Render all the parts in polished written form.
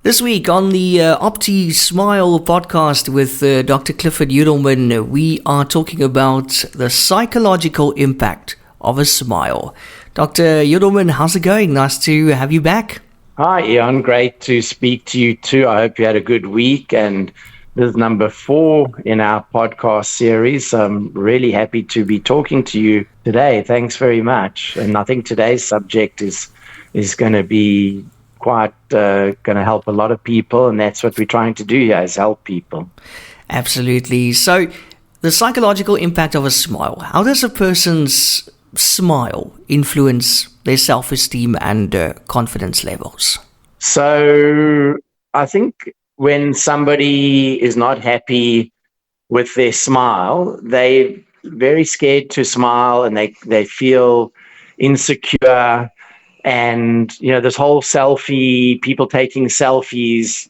This week on the OptiSmile podcast with Dr. Clifford Yudelman, we are talking about the psychological impact of a smile. Dr. Yudelman, how's it going? Nice to have you back. Hi, Eon. Great to speak to you too. I hope you had a good week. And this is number 4 in our podcast series. I'm really happy to be talking to you today. Thanks very much. And I think today's subject is going to be quite going to help a lot of people, and that's what we're trying to do here, is help people. Absolutely. So the psychological impact of a smile. How does a person's smile influence their self-esteem and confidence levels? So I think when somebody is not happy with their smile, they're very scared to smile, and they feel insecure. And, this whole selfie, people taking selfies,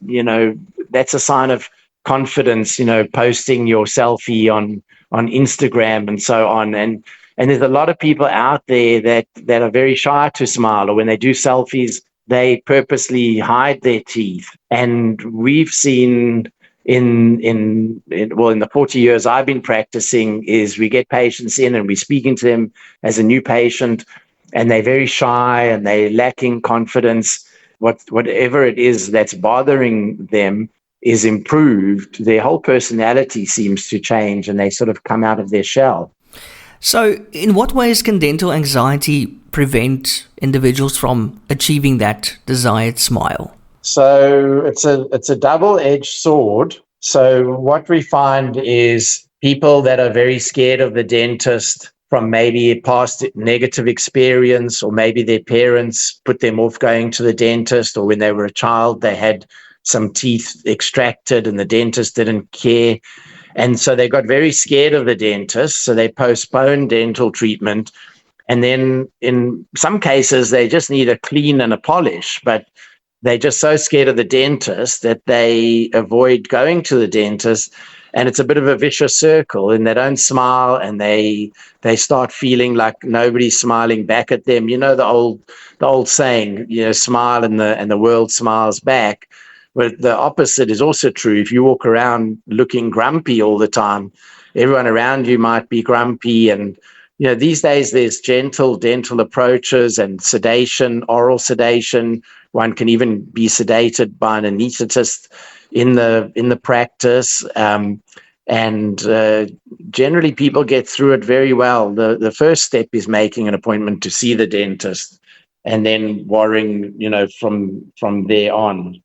that's a sign of confidence, posting your selfie on Instagram and so on. And there's a lot of people out there that are very shy to smile, or when they do selfies, they purposely hide their teeth. And we've seen in the 40 years I've been practicing, is we get patients in and we're speaking to them as a new patient, and they're very shy and they're lacking confidence. Whatever it is that's bothering them is improved. Their whole personality seems to change, and they sort of come out of their shell. So in what ways can dental anxiety prevent individuals from achieving that desired smile? So it's a double-edged sword. So what we find is people that are very scared of the dentist from maybe a past negative experience, or maybe their parents put them off going to the dentist, or when they were a child, they had some teeth extracted and the dentist didn't care. And so they got very scared of the dentist, so they postponed dental treatment. And then in some cases, they just need a clean and a polish, but they're just so scared of the dentist that they avoid going to the dentist. And it's a bit of a vicious circle, and they don't smile, and they start feeling like nobody's smiling back at them. The old saying, smile and the world smiles back. But the opposite is also true. If you walk around looking grumpy all the time, everyone around you might be grumpy. And these days there's gentle dental approaches and sedation, oral sedation. One can even be sedated by an anesthetist in the practice, and generally people get through it very well. The first step is making an appointment to see the dentist, and then worrying, from there on.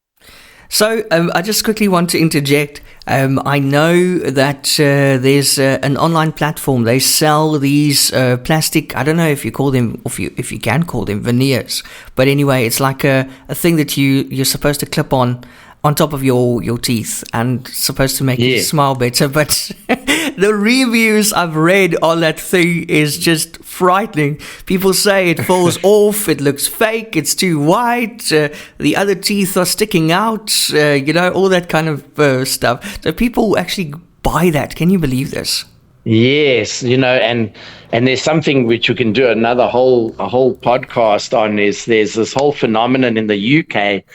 So I just quickly want to interject. I know that there's an online platform. They sell these plastic, I don't know if you call them, if you can call them veneers. But anyway, it's like a thing that you're supposed to clip on top of your teeth, and supposed to make you smile better. But the reviews I've read on that thing is just frightening. People say it falls off, it looks fake, it's too white, the other teeth are sticking out, all that kind of stuff. So people actually buy that. Can you believe this? Yes, and there's something which we can do a whole podcast on. Is there's this whole phenomenon in the UK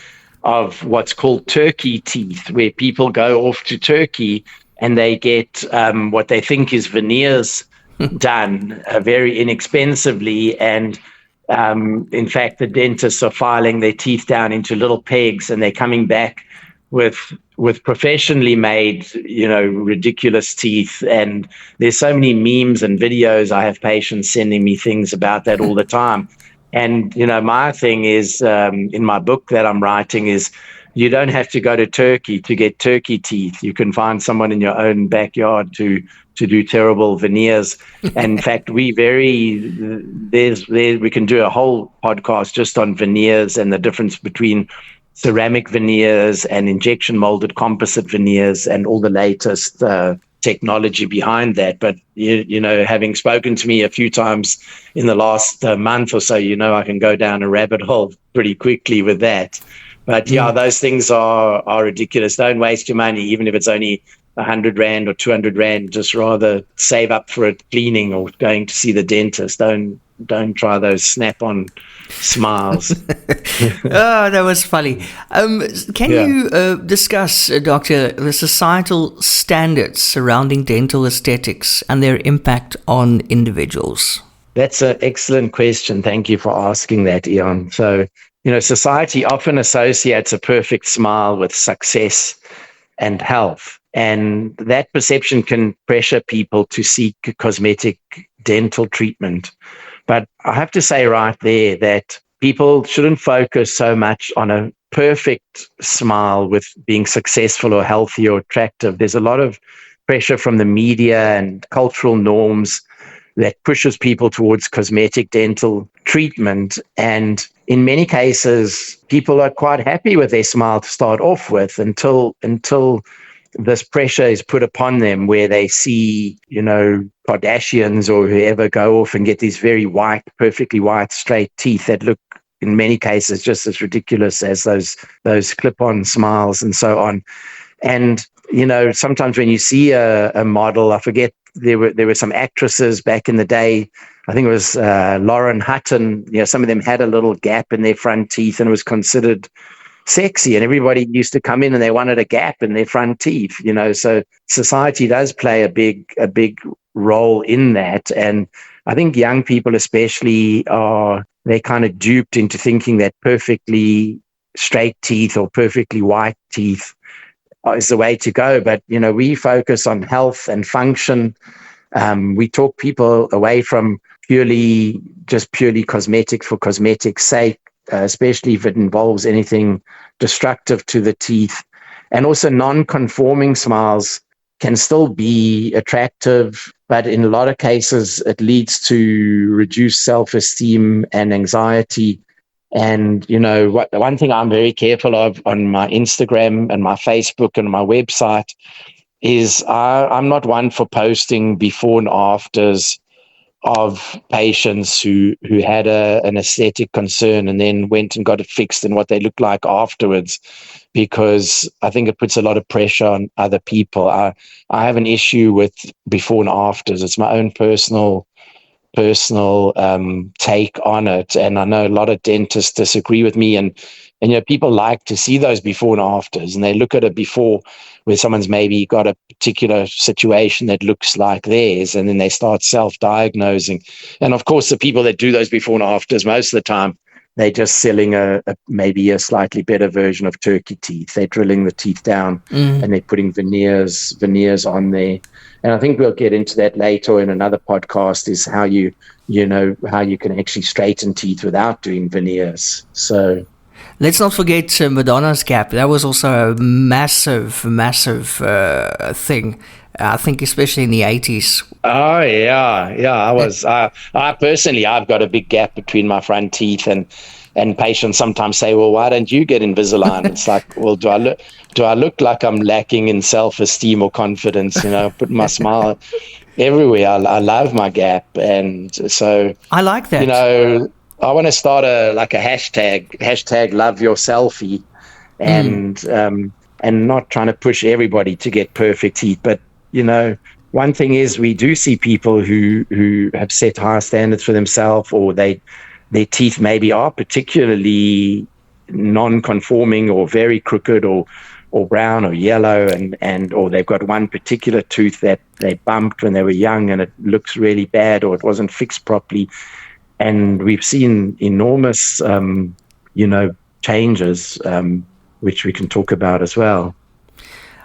of what's called turkey teeth, where people go off to Turkey and they get what they think is veneers done very inexpensively. And in fact, the dentists are filing their teeth down into little pegs, and they're coming back with professionally made, ridiculous teeth. And there's so many memes and videos. I have patients sending me things about that all the time. And, my thing is, in my book that I'm writing, is you don't have to go to Turkey to get turkey teeth. You can find someone in your own backyard to do terrible veneers. And in fact, we can do a whole podcast just on veneers and the difference between ceramic veneers and injection molded composite veneers and all the latest technology behind that. But having spoken to me a few times in the last month or so, I can go down a rabbit hole pretty quickly with that. But those things are ridiculous. Don't waste your money, even if it's only 100 Rand or 200 Rand. Just rather save up for a cleaning or going to see the dentist. Don't try those snap-on smiles. Oh, that was funny. Can you discuss, Doctor, the societal standards surrounding dental aesthetics and their impact on individuals? That's an excellent question. Thank you for asking that, Eon. So, society often associates a perfect smile with success and health. And that perception can pressure people to seek cosmetic dental treatment. But I have to say right there that people shouldn't focus so much on a perfect smile with being successful or healthy or attractive. There's a lot of pressure from the media and cultural norms that pushes people towards cosmetic dental treatment. And in many cases, people are quite happy with their smile to start off with until this pressure is put upon them where they see, Kardashians or whoever go off and get these very white, perfectly white, straight teeth that look in many cases just as ridiculous as those clip-on smiles and so on. And, sometimes when you see a model, I forget, there were some actresses back in the day, I think it was Lauren Hutton, some of them had a little gap in their front teeth and it was considered sexy, and everybody used to come in and they wanted a gap in their front teeth, so society does play a big role in that. And I think young people especially they're kind of duped into thinking that perfectly straight teeth or perfectly white teeth is the way to go. But, we focus on health and function. We talk people away from purely cosmetic for cosmetic's sake, especially if it involves anything destructive to the teeth. And also non-conforming smiles can still be attractive, but in a lot of cases, it leads to reduced self-esteem and anxiety. And, one thing I'm very careful of on my Instagram and my Facebook and my website is I'm not one for posting before and afters of patients who had an aesthetic concern and then went and got it fixed and what they look like afterwards, because I think it puts a lot of pressure on other people. I have an issue with before and afters. It's my own personal take on it, and I know a lot of dentists disagree with me, and people like to see those before and afters, and they look at a before where someone's maybe got a particular situation that looks like theirs, and then they start self-diagnosing. And of course, the people that do those before and afters, most of the time, they're just selling maybe a slightly better version of turkey teeth. They're drilling the teeth down and they're putting veneers on there. And I think we'll get into that later in another podcast, is how you can actually straighten teeth without doing veneers. So let's not forget Madonna's gap. That was also a massive thing. I think especially in the 80s. Oh, yeah. I personally, I've got a big gap between my front teeth, and patients sometimes say, well, why don't you get Invisalign? It's like, well, do I look like I'm lacking in self-esteem or confidence? Put my smile everywhere. I love my gap. And so I like that. I want to start a hashtag love your selfie, and not trying to push everybody to get perfect teeth. But, one thing is we do see people who have set high standards for themselves, or their teeth maybe are particularly non-conforming or very crooked or brown or yellow, and or they've got one particular tooth that they bumped when they were young and it looks really bad, or it wasn't fixed properly. And we've seen enormous, changes, which we can talk about as well.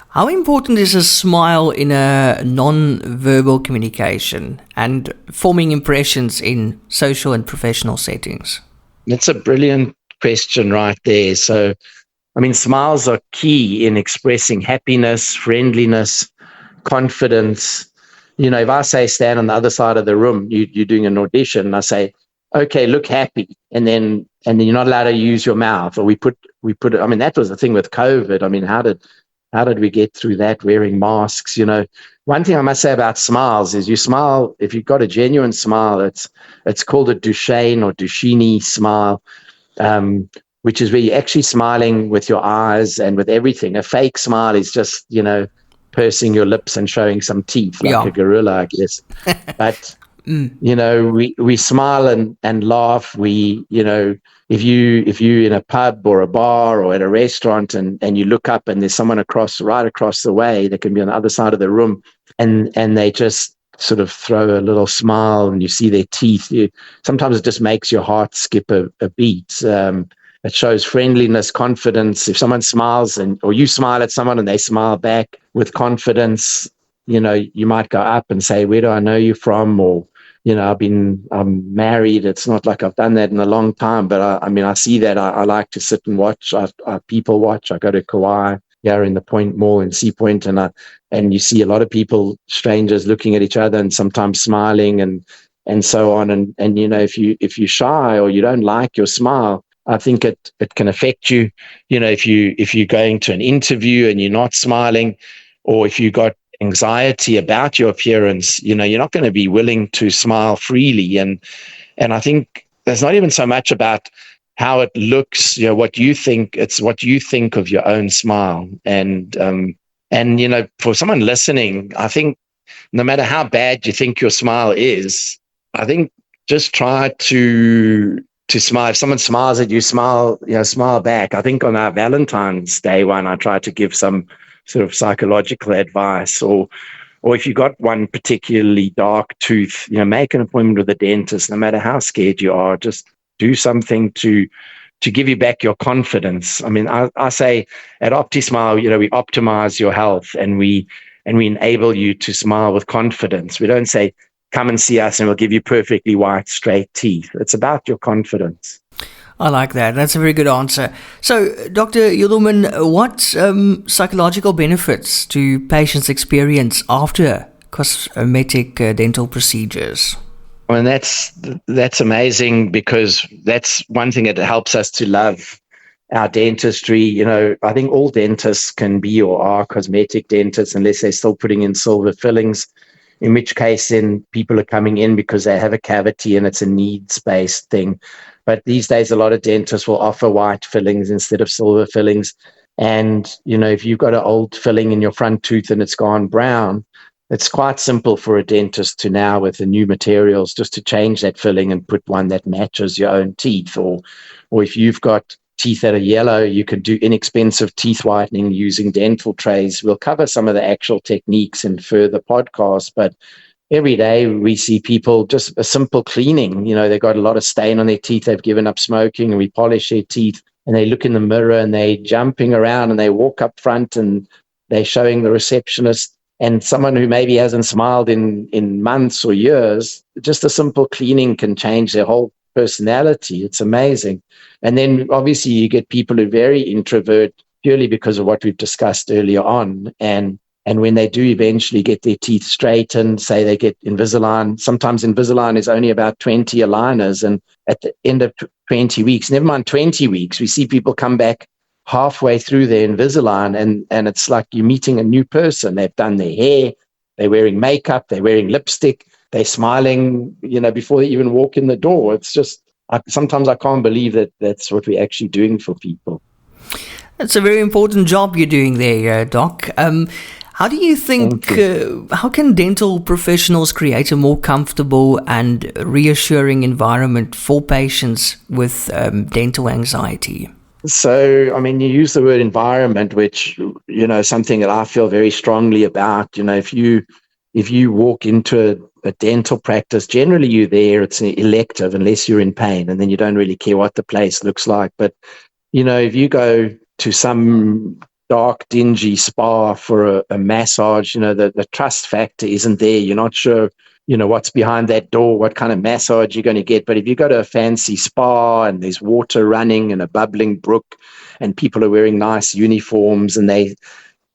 How important is a smile in a non-verbal communication and forming impressions in social and professional settings? That's a brilliant question right there. So, smiles are key in expressing happiness, friendliness, confidence. If I say stand on the other side of the room, you're doing an audition, and I say, okay, look happy, and then you're not allowed to use your mouth, or we put it. That was the thing with COVID. How did we get through that, wearing masks? One thing I must say about smiles is you smile, if you've got a genuine smile, it's called a Duchenne or Duchenne smile, which is where you're actually smiling with your eyes and with everything. A fake smile is just, pursing your lips and showing some teeth like a gorilla, I guess. But We smile and laugh. If you in a pub or a bar or at a restaurant and you look up and there's someone right across the way, that can be on the other side of the room, and they just sort of throw a little smile and you see their teeth, sometimes it just makes your heart skip a beat. It shows friendliness, confidence. If someone smiles or you smile at someone and they smile back with confidence, you might go up and say, "Where do I know you from?" Or, I'm married. It's not like I've done that in a long time, but I see that. I like to sit and watch. I people watch. I go to Kauai here in the Point Mall in Sea Point, and you see a lot of people, strangers, looking at each other and sometimes smiling and so on. And if you're shy or you don't like your smile, I think it can affect you. If you're going to an interview and you're not smiling, or if you got anxiety about your appearance, you're not going to be willing to smile freely. And I think there's not even so much about how it looks, what you think. It's what you think of your own smile. And for someone listening, I think no matter how bad you think your smile is, I think just try to smile. If someone smiles at you, smile back. I think on our Valentine's Day one, I tried to give some sort of psychological advice, or if you got one particularly dark tooth, make an appointment with a dentist. No matter how scared you are, just do something to give you back your confidence. I mean, I say at OptiSmile, we optimize your health and we enable you to smile with confidence. We don't say, "Come and see us and we'll give you perfectly white, straight teeth." It's about your confidence. I like that. That's a very good answer. So, Dr. Yudelman, what psychological benefits do patients experience after cosmetic dental procedures? I mean, that's amazing, because that's one thing that helps us to love our dentistry. I think all dentists can be or are cosmetic dentists, unless they're still putting in silver fillings, in which case then people are coming in because they have a cavity and it's a needs-based thing. But these days, a lot of dentists will offer white fillings instead of silver fillings. And, if you've got an old filling in your front tooth and it's gone brown, it's quite simple for a dentist to now, with the new materials, just to change that filling and put one that matches your own teeth. Or if you've got teeth that are yellow, you can do inexpensive teeth whitening using dental trays. We'll cover some of the actual techniques in further podcasts, but every day we see people just a simple cleaning. They've got a lot of stain on their teeth. They've given up smoking, and we polish their teeth, and they look in the mirror and they jumping around and they walk up front and they're showing the receptionist. And someone who maybe hasn't smiled in months or years, just a simple cleaning can change their whole personality. It's amazing. And then obviously you get people who are very introvert, purely because of what we've discussed earlier on. And when they do eventually get their teeth straightened, say they get Invisalign, sometimes Invisalign is only about 20 aligners. And at the end of 20 weeks, never mind 20 weeks, we see people come back halfway through their Invisalign, and it's like you're meeting a new person. They've done their hair, they're wearing makeup, they're wearing lipstick, they're smiling, before they even walk in the door. It's just, sometimes I can't believe that that's what we're actually doing for people. That's a very important job you're doing there, Doc. How do you think, how can dental professionals create a more comfortable and reassuring environment for patients with dental anxiety? So, I mean, you use the word environment, which, something that I feel very strongly about. If you walk into a dental practice, generally you're there, it's elective unless you're in pain, and then you don't really care what the place looks like. But, if you go to some dark, dingy spa for a massage, the trust factor isn't there. You're not sure, what's behind that door, what kind of massage you're going to get. But if you go to a fancy spa and there's water running and a bubbling brook and people are wearing nice uniforms and they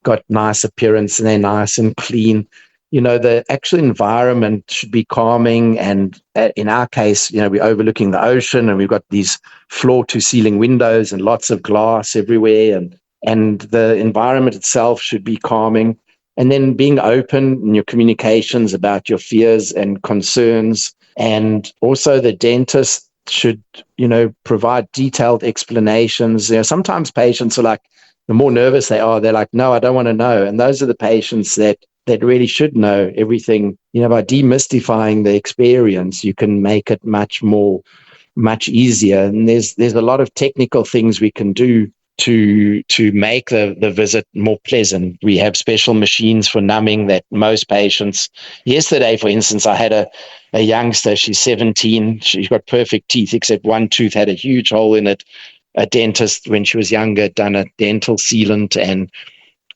got nice appearance and they're nice and clean, the actual environment should be calming. And in our case, we're overlooking the ocean and we've got these floor to ceiling windows and lots of glass everywhere. And the environment itself should be calming. And then being open in your communications about your fears and concerns. And also the dentist should, provide detailed explanations. Sometimes patients are like, the more nervous they are, they're like, "No, I don't want to know." And those are the patients that that really should know everything. By demystifying the experience, you can make it much easier. And there's a lot of technical things we can do to make the visit more pleasant. We have special machines for numbing that most patients. Yesterday, for instance, I had a youngster. She's 17. She's got perfect teeth, except one tooth had a huge hole in it. A dentist, when she was younger, had done a dental sealant,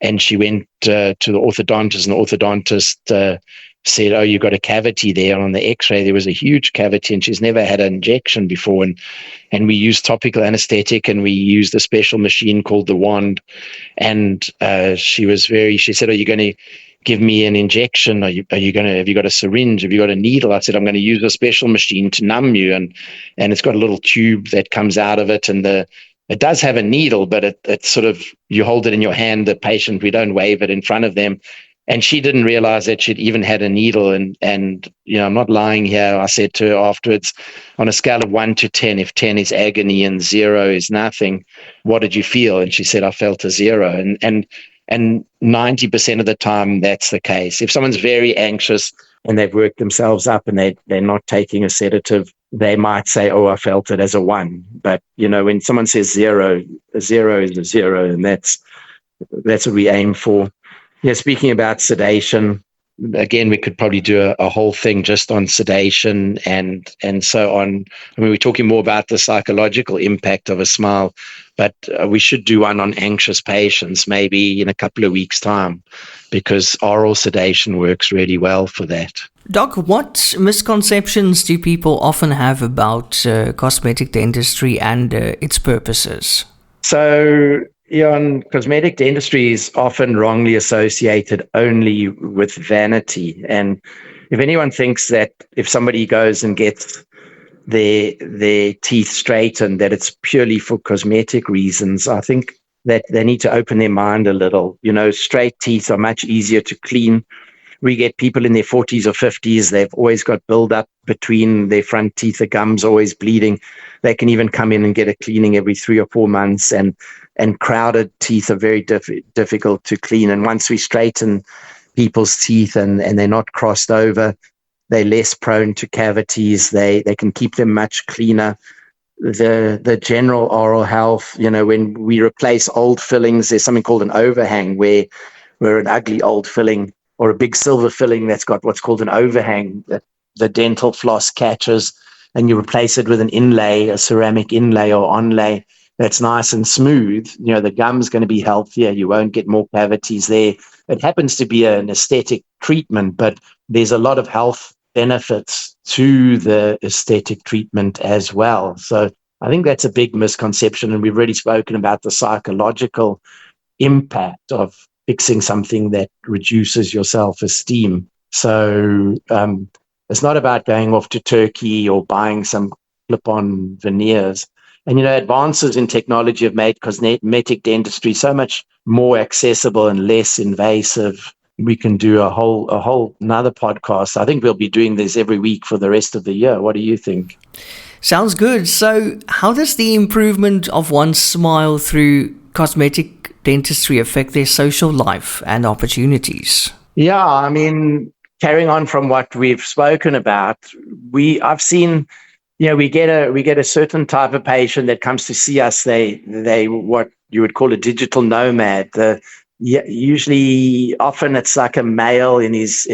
and she went to the orthodontist, and the orthodontist said, "Oh, you've got a cavity there." On the x-ray, there was a huge cavity, and she's never had an injection before. And we used topical anesthetic, and we used a special machine called the wand. And she said, "Are you going to give me an injection? Have you got a syringe? Have you got a needle?" I said, "I'm going to use a special machine to numb you." And it's got a little tube that comes out of it, and it does have a needle, but it's sort of, you hold it in your hand, the patient, we don't wave it in front of them. And she didn't realize that she'd even had a needle. And I'm not lying here. I said to her afterwards, on a scale of 1 to 10, if 10 is agony and 0 is nothing, what did you feel? And she said, "I felt a 0. And 90% of the time, that's the case. If someone's very anxious and they've worked themselves up and they're not taking a sedative, they might say, "Oh, I felt it as a 1." But, when someone says 0, a 0 is a 0, and that's what we aim for. Yeah, speaking about sedation, again, we could probably do a whole thing just on sedation and so on. I mean, we're talking more about the psychological impact of a smile, but we should do one on anxious patients maybe in a couple of weeks' time, because oral sedation works really well for that. Doc, what misconceptions do people often have about cosmetic dentistry and its purposes? So, cosmetic dentistry is often wrongly associated only with vanity. And if anyone thinks that if somebody goes and gets their teeth straightened, that it's purely for cosmetic reasons, I think that they need to open their mind a little. Straight teeth are much easier to clean. We get people in their 40s or 50s, they've always got buildup between their front teeth, the gums always bleeding. They can even come in and get a cleaning every 3 or 4 months, and crowded teeth are very difficult to clean. And once we straighten people's teeth and they're not crossed over, they're less prone to cavities. They can keep them much cleaner. The general oral health, when we replace old fillings, there's something called an overhang where an ugly old filling or a big silver filling that's got what's called an overhang that the dental floss catches, and you replace it with an inlay, a ceramic inlay or onlay that's nice and smooth. The gum's going to be healthier. You won't get more cavities there. It happens to be an aesthetic treatment, but there's a lot of health benefits to the aesthetic treatment as well. So I think that's a big misconception. And we've already spoken about the psychological impact of fixing something that reduces your self-esteem. So it's not about going off to Turkey or buying some clip-on veneers. And, advances in technology have made cosmetic dentistry so much more accessible and less invasive. We can do a whole another podcast. I think we'll be doing this every week for the rest of the year. What do you think? Sounds good. So how does the improvement of one's smile through cosmetic dentistry affect their social life and opportunities? Yeah, I mean, carrying on from what we've spoken about, I've seen, we get a certain type of patient that comes to see us. They what you would call a digital nomad. Usually, often it's like a male in his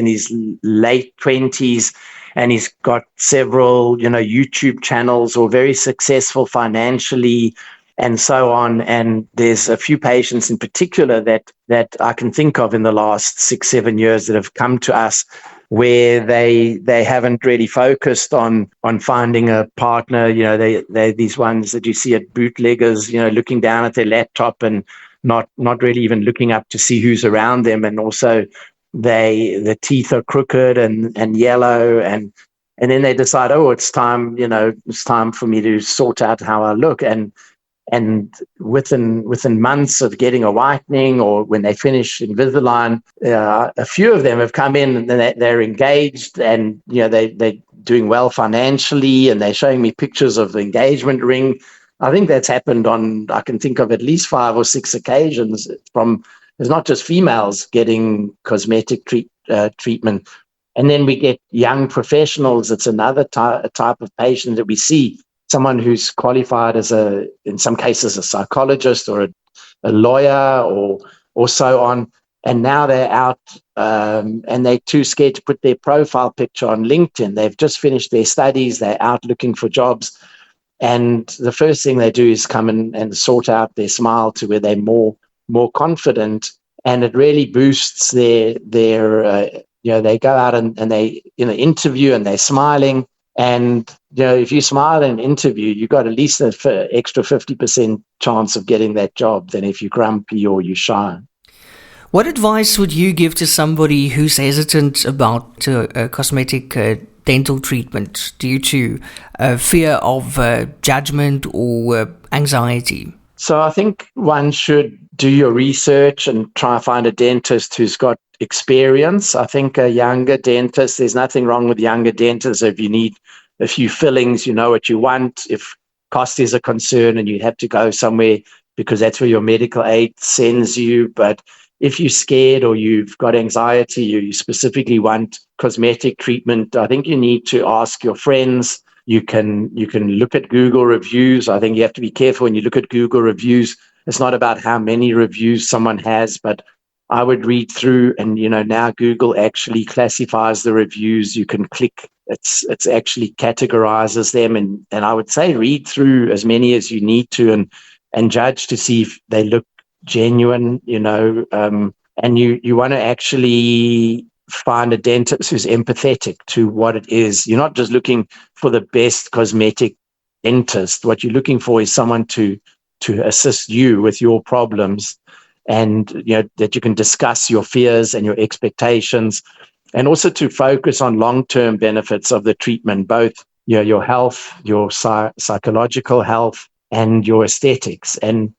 late 20s, and he's got several, YouTube channels, or very successful financially, and so on. And there's a few patients in particular that I can think of in the last 6-7 years that have come to us where they haven't really focused on finding a partner. They these ones that you see at bootleggers, looking down at their laptop and not really even looking up to see who's around them. And also the teeth are crooked and yellow, and then they decide, oh, it's time for me to sort out how I look. And within months of getting a whitening, or when they finish Invisalign, a few of them have come in and they're engaged, and they're doing well financially, and they're showing me pictures of the engagement ring. I think that's happened on, I can think of at least 5 or 6 occasions from there's not just females getting cosmetic treatment. And then we get young professionals. It's another type of patient that we see, someone who's qualified as in some cases, a psychologist or a lawyer or so on. And now they're out and they're too scared to put their profile picture on LinkedIn. They've just finished their studies. They're out looking for jobs. And the first thing they do is come and sort out their smile to where they're more confident. And it really boosts their they go out and they interview and they're smiling. And if you smile in an interview, you've got at least an extra 50% chance of getting that job than if you're grumpy or you're shy. What advice would you give to somebody who's hesitant about cosmetic dental treatment due to fear of judgment or anxiety? So I think one should do your research and try and find a dentist who's got experience. I think a younger dentist, there's nothing wrong with younger dentists. If you need a few fillings, you know what you want. If cost is a concern and you have to go somewhere because that's where your medical aid sends you. But if you're scared or you've got anxiety or you specifically want cosmetic treatment, I think you need to ask your friends. You can look at Google reviews. I think you have to be careful when you look at Google reviews. It's not about how many reviews someone has, but I would read through, and now Google actually classifies the reviews. You can click, it's actually categorizes them, and I would say read through as many as you need to and judge to see if they look genuine, and you want to actually find a dentist who's empathetic to what it is. You're not just looking for the best cosmetic dentist. What you're looking for is someone to assist you with your problems, and that you can discuss your fears and your expectations, and also to focus on long-term benefits of the treatment, both your health, your psychological health, and your aesthetics. And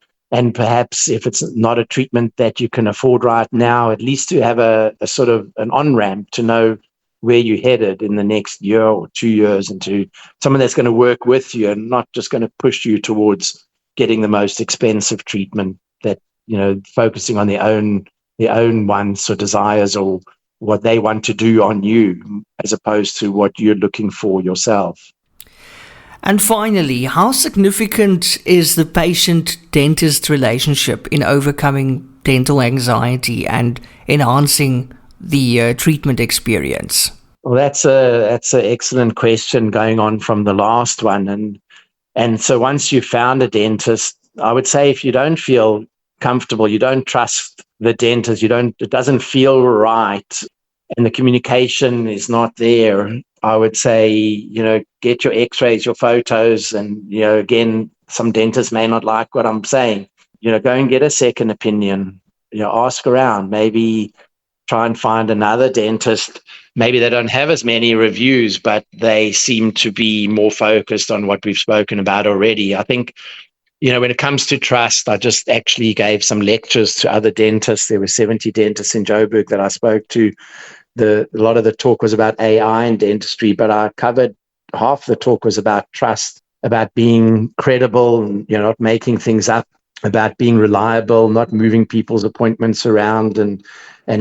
perhaps if it's not a treatment that you can afford right now, at least to have a sort of an on-ramp to know where you're headed in the next year or 2 years, and to someone that's going to work with you and not just going to push you towards getting the most expensive treatment, that, focusing on their own wants or desires or what they want to do on you, as opposed to what you're looking for yourself. And finally, how significant is the patient-dentist relationship in overcoming dental anxiety and enhancing the treatment experience? Well, that's an excellent question going on from the last one. And so once you've found a dentist, I would say if you don't feel comfortable, you don't trust the dentist, it doesn't feel right, and the communication is not there, I would say, get your x-rays, your photos, and, again, some dentists may not like what I'm saying. Go and get a second opinion, ask around, maybe try and find another dentist. Maybe they don't have as many reviews, but they seem to be more focused on what we've spoken about already. I think, when it comes to trust, I just actually gave some lectures to other dentists. There were 70 dentists in Joburg that I spoke to. A lot of the talk was about AI and dentistry, but I covered half the talk was about trust, about being credible, not making things up, about being reliable, not moving people's appointments around and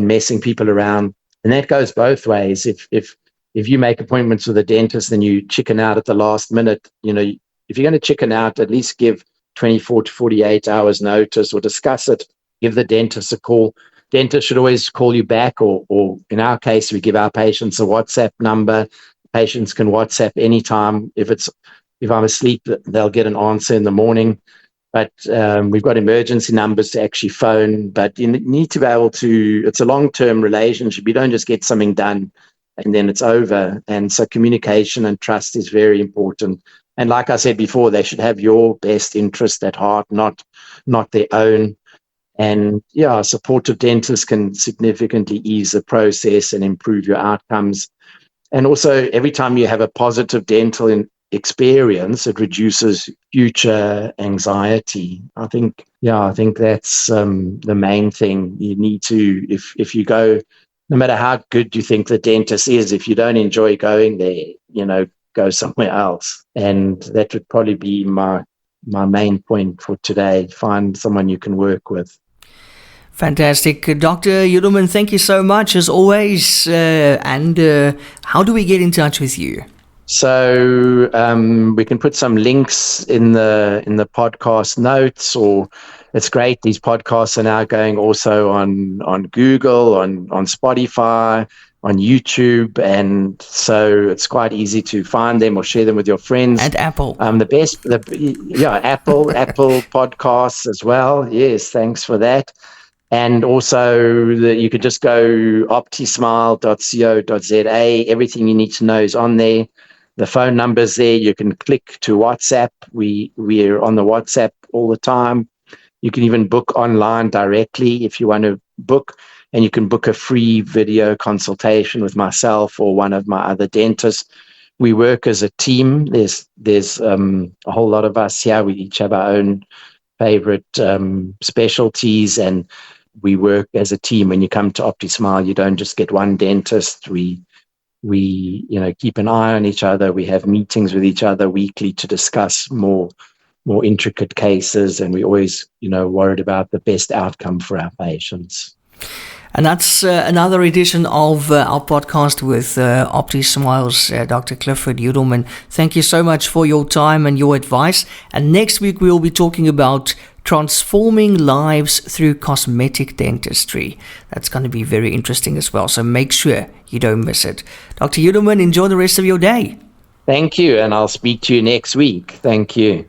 messing people around. And that goes both ways. If you make appointments with a dentist and you chicken out at the last minute, if you're going to chicken out, at least give 24 to 48 hours notice or discuss it. Give the dentist a call. Dentist should always call you back, or in our case, we give our patients a WhatsApp number. Patients can WhatsApp anytime. If I'm asleep, they'll get an answer in the morning. But we've got emergency numbers to actually phone. But you need to be able to, it's a long-term relationship. You don't just get something done and then it's over. And so communication and trust is very important. And like I said before, they should have your best interest at heart, not their own. And a supportive dentist can significantly ease the process and improve your outcomes. And also, every time you have a positive dental experience, it reduces future anxiety. I think that's the main thing. You need to, if you go, no matter how good you think the dentist is, if you don't enjoy going there, go somewhere else. And that would probably be my main point for today. Find someone you can work with. Fantastic. Dr. Yudelman, thank you so much as always. And how do we get in touch with you? So we can put some links in the podcast notes, or it's great. These podcasts are now going also on Google, on Spotify, on YouTube, and so it's quite easy to find them or share them with your friends. And Apple. Apple podcasts as well. Yes, thanks for that. And also, you could just go optismile.co.za. Everything you need to know is on there. The phone number's there. You can click to WhatsApp. We're on the WhatsApp all the time. You can even book online directly if you want to book, and you can book a free video consultation with myself or one of my other dentists. We work as a team. There's a whole lot of us here. We each have our own favorite specialties, and we work as a team. When you come to OptiSmile, you don't just get one dentist. We keep an eye on each other. We have meetings with each other weekly to discuss more intricate cases, and we always, worried about the best outcome for our patients. And that's another edition of our podcast with OptiSmile's Dr. Clifford Yudelman. Thank you so much for your time and your advice. And next week we'll be talking about transforming lives through cosmetic dentistry. That's going to be very interesting as well. So make sure you don't miss it. Dr. Yudelman, enjoy the rest of your day. Thank you. And I'll speak to you next week. Thank you.